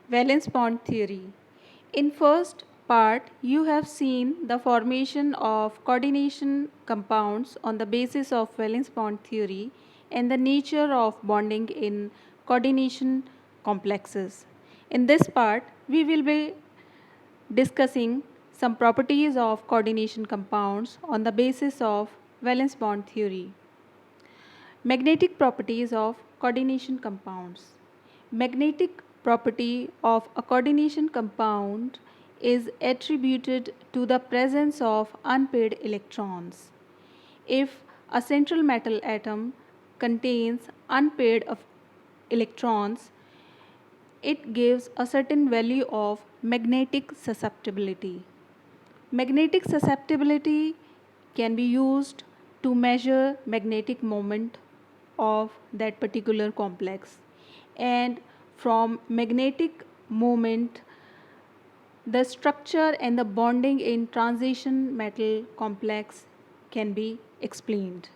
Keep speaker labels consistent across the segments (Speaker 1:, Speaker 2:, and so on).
Speaker 1: Valence bond theory. In first part, you have seen the formation of coordination compounds on the basis of valence bond theory and the nature of bonding in coordination complexes. In this part, we will be discussing some properties of coordination compounds on the basis of valence bond theory. Magnetic properties of coordination compounds. Magnetic property of a coordination compound is attributed to the presence of unpaired electrons. If a central metal atom contains unpaired electrons, it gives a certain value of magnetic susceptibility. Magnetic susceptibility can be used to measure magnetic moment of that particular complex, and from magnetic moment the structure and the bonding in transition metal complex can be explained.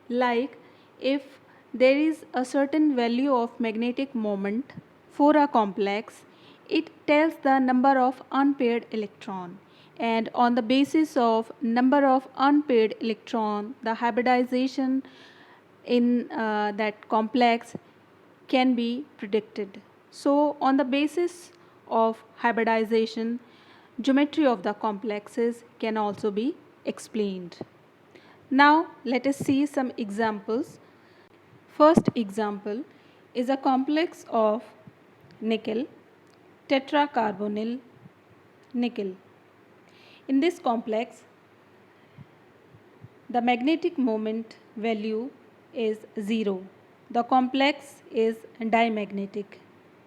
Speaker 1: Like if there is a certain value of magnetic moment for a complex, it tells the number of unpaired electron, and on the basis of number of unpaired electron the hybridization in that complex can be predicted. So on the basis of hybridization, geometry of the complexes can also be explained. Now let us see some examples. First example is a complex of nickel, tetracarbonyl nickel. In this complex, the magnetic moment value is 0. The complex is diamagnetic.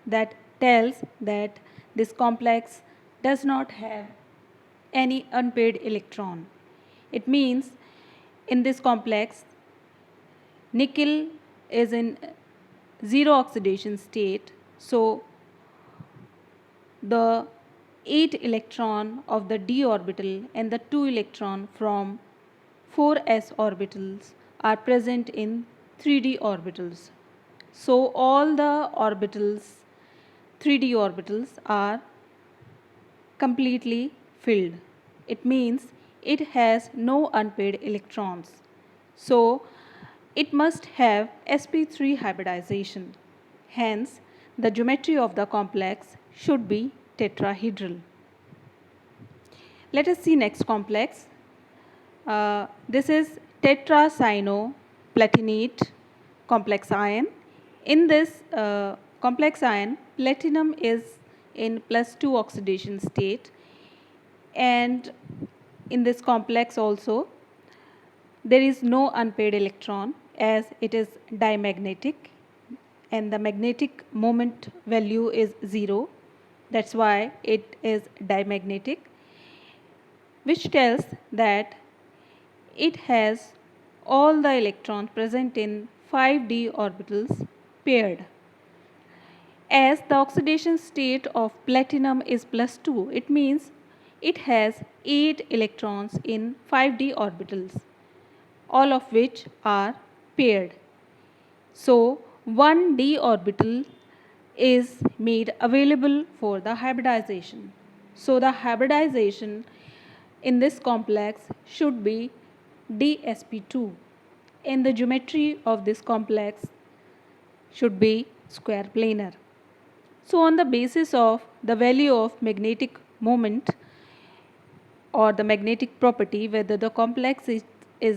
Speaker 1: That tells that this complex does not have any unpaired electron. It means in this complex, nickel is in zero oxidation state, so the 8 electron of the d orbital and the 2 electron from 4s orbitals are present in 3d orbitals. So all the orbitals, 3d orbitals, are completely filled. It means it has no unpaired electrons. So it must have sp3 hybridization. Hence, the geometry of the complex should be tetrahedral. Let us see next complex. This is tetracyanoplatinate complex ion. In this complex ion, platinum is in +2 oxidation state, and in this complex also there is no unpaired electron as it is diamagnetic, and the magnetic moment value is 0. That's why it is diamagnetic, which tells that it has all the electrons present in 5d orbitals paired. As the oxidation state of platinum is +2, it means it has 8 electrons in 5d orbitals, all of which are paired. So 1d orbital is made available for the hybridization. So the hybridization in this complex should be dsp2, and the geometry of this complex should be square planar. So on the basis of the value of magnetic moment or the magnetic property, whether the complex is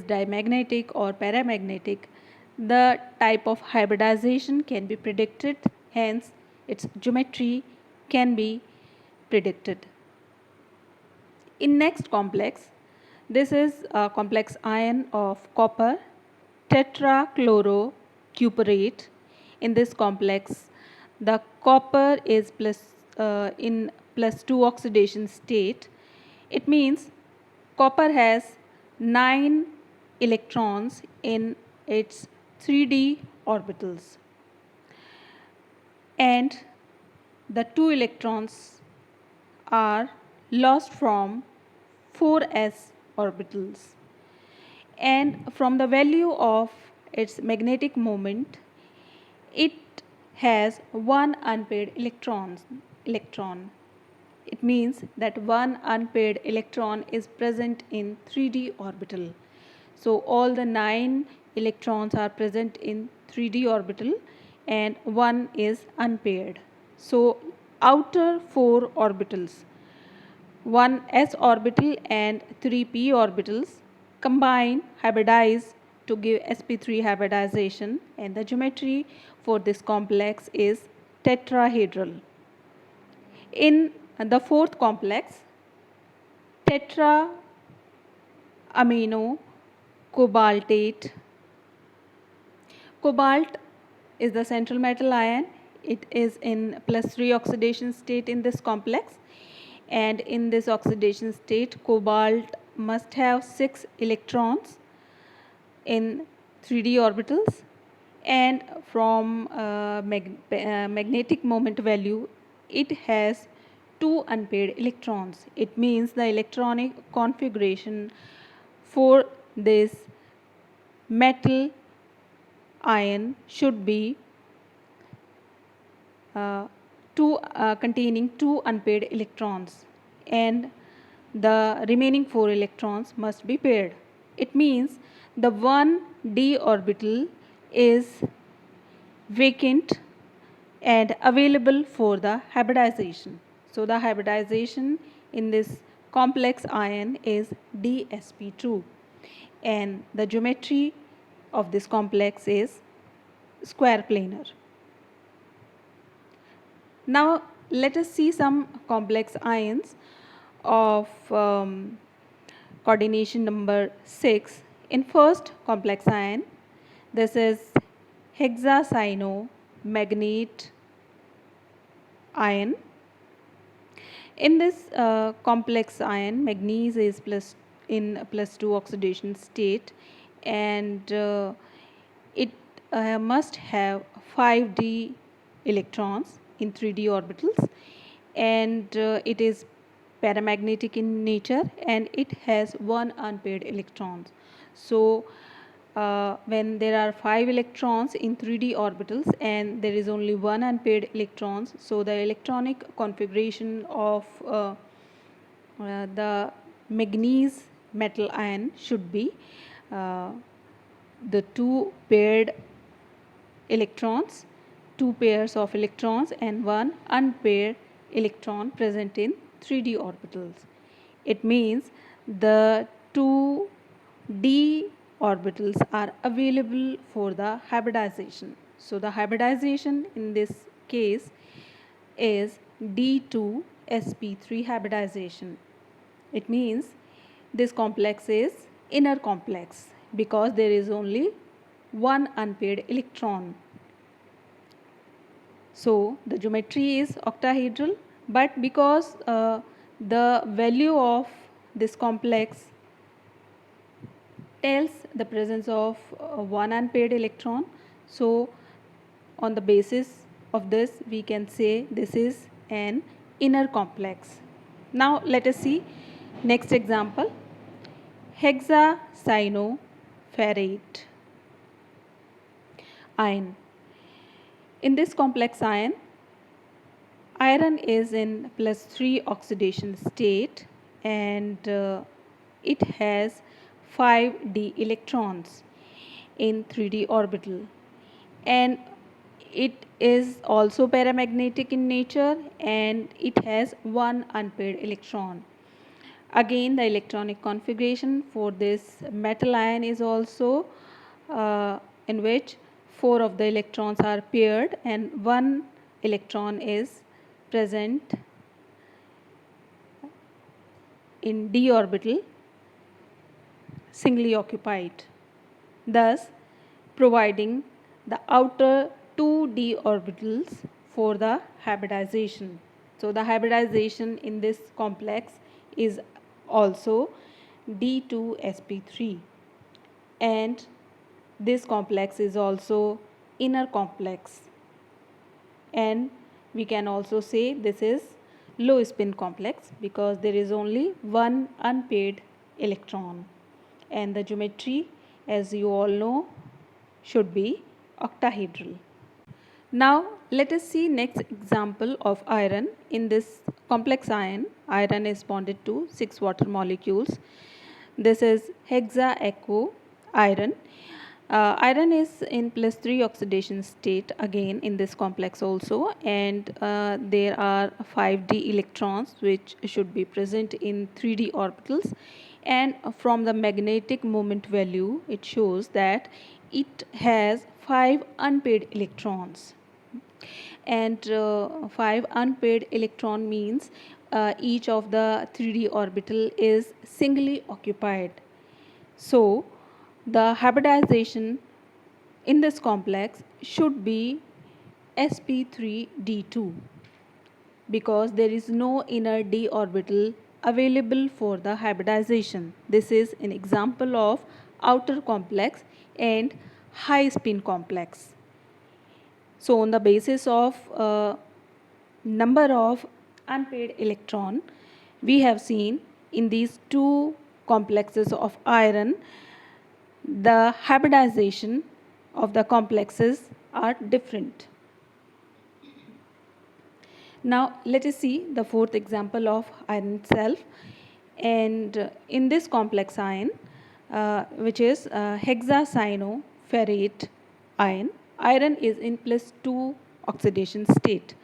Speaker 1: diamagnetic or paramagnetic, the type of hybridization can be predicted, hence its geometry can be predicted. In next complex, this is a complex ion of copper, tetrachlorocuprate. In this complex, the copper is in +2 oxidation state. It means copper has 9 electrons in its 3d orbitals, and the 2 electrons are lost from 4s orbitals, and from the value of its magnetic moment it has 1 unpaired electrons. electron. It means that one unpaired electron is present in 3D orbital. So all the 9 electrons are present in 3D orbital and one is unpaired. So outer 4 orbitals, one s orbital and 3 p orbitals combine hybridize to give sp3 hybridization, and the geometry for this complex is tetrahedral. In the fourth complex, tetra amino cobaltate. Cobalt is the central metal ion. It is in +3 oxidation state in this complex, and in this oxidation state cobalt must have 6 electrons in 3D orbitals, and from magnetic moment value it has 2 unpaired electrons. It means the electronic configuration for this metal ion should be containing 2 unpaired electrons, and the remaining 4 electrons must be paired. It means the 1d orbital is vacant and available for the hybridization. So the hybridization in this complex ion is dsp2, and the geometry of this complex is square planar. Now let us see some complex ions of coordination number 6. In first complex ion, this is hexacyanomagnate ion. In this complex ion, manganese is in +2 oxidation state, and it must have 5d electrons in 3d orbitals, and it is paramagnetic in nature, and it has 1 unpaired electrons. So when there are 5 electrons in 3D orbitals and there is only 1 unpaired electrons, so the electronic configuration of the manganese metal ion should be the 2 paired electrons, 2 pairs of electrons and 1 unpaired electron present in 3D orbitals. It means the 2d orbitals are available for the hybridization. So the hybridization in this case is d2sp3 hybridization. It means this complex is inner complex because there is only 1 unpaired electron. So the geometry is octahedral, but because the value of this complex tells the presence of 1 unpaired electron, so on the basis of this we can say this is an inner complex. Now let us see next example, hexacyanoferrate ion. In this complex ion, iron is in +3 oxidation state, and it has 5d electrons in 3d orbital, and it is also paramagnetic in nature, and it has 1 unpaired electron. Again, the electronic configuration for this metal ion is also in which 4 of the electrons are paired and 1 electron is present in d orbital singly occupied, thus providing the outer 2d orbitals for the hybridization. So the hybridization in this complex is also d2sp3, and this complex is also inner complex, and we can also say this is low spin complex because there is only 1 unpaired electron, and the geometry, as you all know, should be octahedral. Now let us see next example of iron. In this complex iron is bonded to 6 water molecules. This is hexa-echo iron. Iron is in +3 oxidation state again in this complex also, and there are 5d electrons which should be present in 3d orbitals, and from the magnetic moment value it shows that it has 5 unpaired electrons, and 5 unpaired electron means each of the 3d orbital is singly occupied. So the hybridization in this complex should be sp3d2 because there is no inner d orbital available for the hybridization. This is an example of outer complex and high spin complex. So on the basis of number of unpaired electron, we have seen in these two complexes of iron, the hybridization of the complexes are different. Now let us see the fourth example of iron itself, and in this complex iron which is hexacyanoferrate iron is in +2 oxidation state,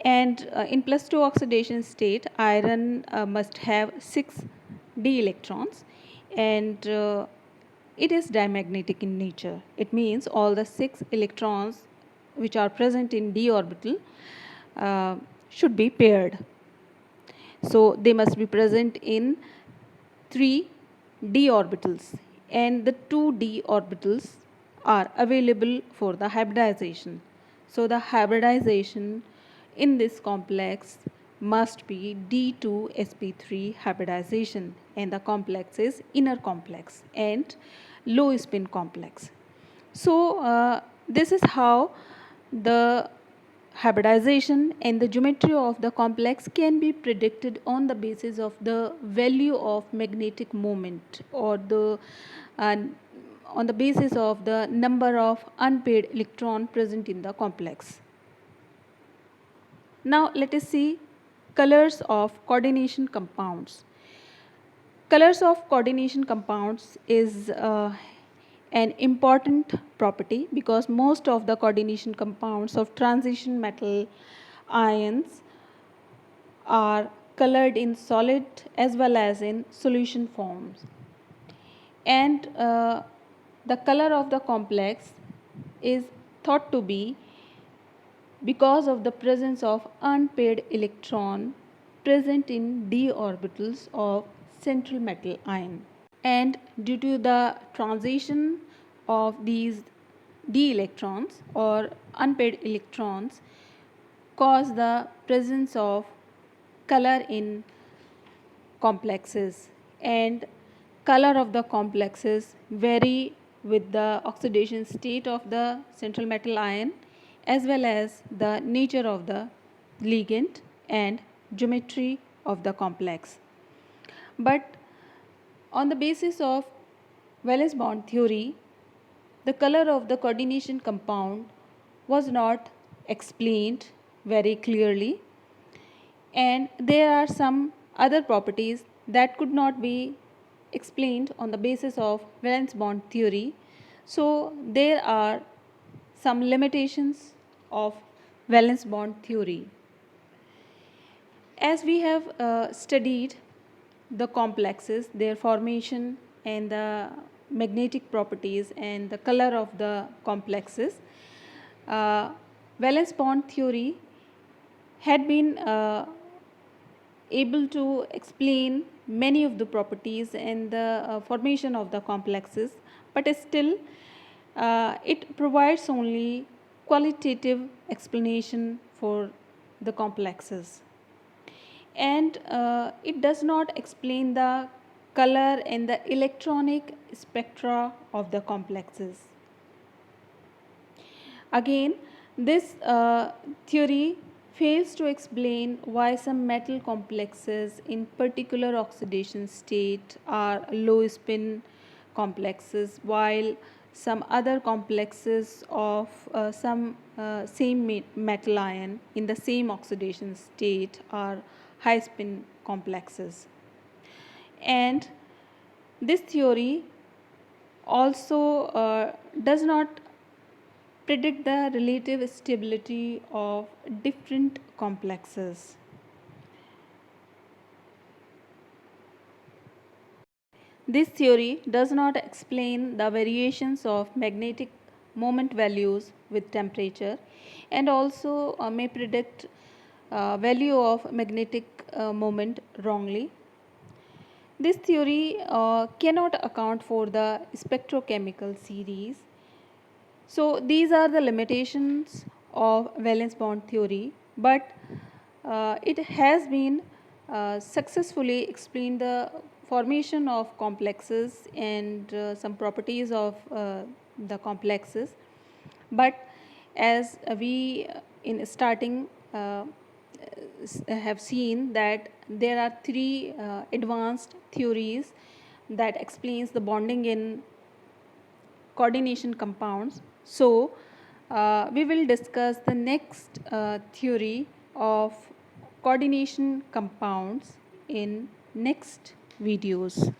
Speaker 1: and in +2 oxidation state iron must have 6 d electrons, and it is diamagnetic in nature. It means all the 6 electrons which are present in d orbital should be paired. So they must be present in 3 d orbitals, and the 2 d orbitals are available for the hybridization. So the hybridization in this complex must be D2sp3 hybridization, and the complex is inner complex and low spin complex. So this is how the hybridization and the geometry of the complex can be predicted on the basis of the value of magnetic moment, or the on the basis of the number of unpaired electron present in the complex. Now let us see colors of coordination compounds. Colors of coordination compounds is an important property because most of the coordination compounds of transition metal ions are colored in solid as well as in solution forms, and the color of the complex is thought to be because of the presence of unpaired electron present in d orbitals of central metal ion, and due to the transition of these d electrons or unpaired electrons cause the presence of color in complexes, and color of the complexes vary with the oxidation state of the central metal ion as well as the nature of the ligand and geometry of the complex. But on the basis of valence bond theory, the color of the coordination compound was not explained very clearly, and there are some other properties that could not be explained on the basis of valence bond theory. So there are some limitations of valence bond theory. As we have studied the complexes, their formation and the magnetic properties and the color of the complexes, valence bond theory had been able to explain many of the properties and the formation of the complexes, but still it provides only qualitative explanation for the complexes, and it does not explain the color and the electronic spectra of the complexes. Again, this theory fails to explain why some metal complexes in particular oxidation state are low spin complexes while some other complexes of some same metal ion in the same oxidation state are high spin complexes. And this theory also does not predict the relative stability of different complexes. This theory does not explain the variations of magnetic moment values with temperature, and also may predict value of magnetic moment wrongly. This theory cannot account for the spectrochemical series. So these are the limitations of valence bond theory, but it has been successfully explained the formation of complexes and some properties of the complexes. But as we in starting have seen that there are three advanced theories that explains the bonding in coordination compounds. So we will discuss the next theory of coordination compounds in next videos.